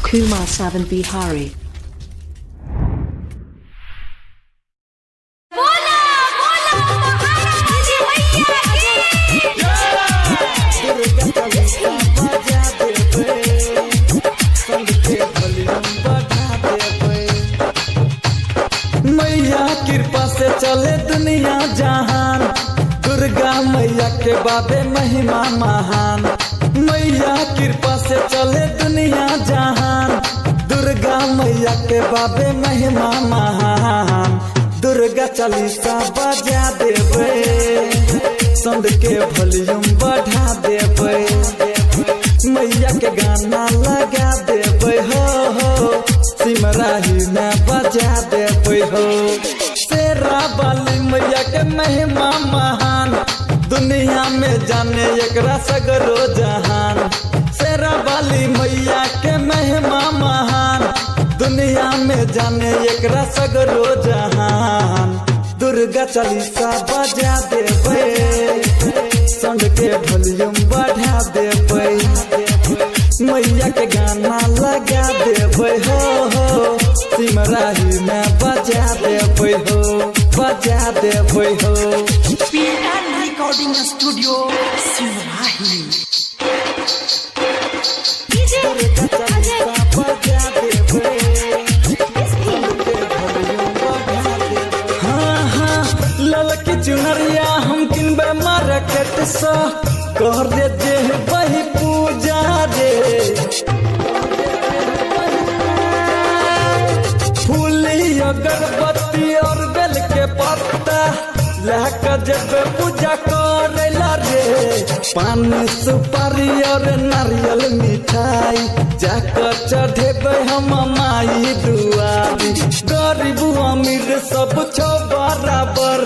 Kumar Savan Bihari. मैया कृपा से चले दुनिया जहान, दुर्गा मैया के बाबे महिमा महान। मैया कृपा से चले दुनिया जहान, दुर्गा मैया के बाबे महिमा महान। दुर्गा चालीसा बजा देवे, संद के वॉल्यूम बढ़ा देवे, मैया के गाना लगा देवे हो, सिमराही में बजा देवे हो। शेरा वाली मैया के महिमा महान, दुनिया में जाने एकरा सगरो जहान। शेरा वाली मैया के महिमा महान, दुनिया में जाने एकरा सगरो जहान। दुर्गा चालीसा बजा देवे, संग के वॉल्यूम बढ़ा देवे, मैया के गाना लगा देवे हो, सिमराही में बजा देवे हो, बजा देवे हो। Recording studio Simrahi. ललकी चुनरिया हम किनबे मार्केट से, कर दे वही पूजा रे। फूली अगरबत्ती और बेल के पत्ता लेकर जब पूजा करेला रे। पान सुपारी और नारियल मिठाई जाकर चढ़ेबे हम माई दुआरी। गरीब अमीर सब छो बराबर,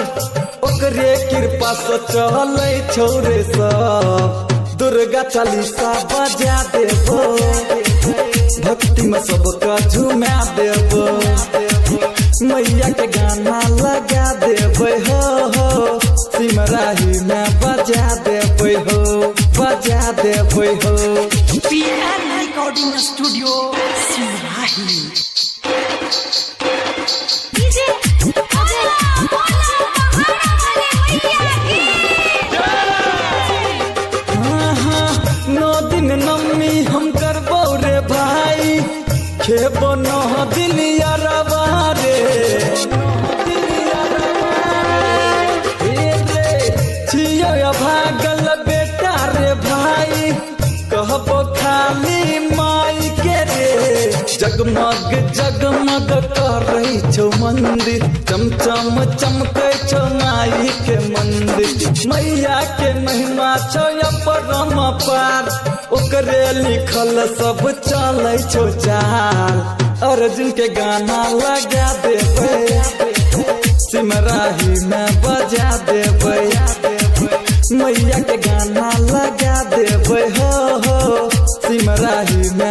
ओकरे कृपा से चले छोरे सब। दुर्गा चालीसा बजा देबो, भक्ति में सबका झूमा देबो, मैया के गाना लगा देवे हो, सिमराही में बजा देवे हो, बजा देवे हो। Recording studio Simrahi. नौ दिन नम्मी हम करबो रे भाई, खेबो 9 दिन यारवा रे। छियो भागल बेटा रे भाई, कहबो खाली माई के रे। जगमग जगमग करई छो मंदिर, चमचम चमकै छो माई के मंदिर। मैया के महिमा छो परम पार, ओकरे लिखल सब चलै छो चाल। अर्जुन के गाना लगा देवे, सिमराही में बजा देवे, मैया के गाना लगा देवे हो, सिमराही में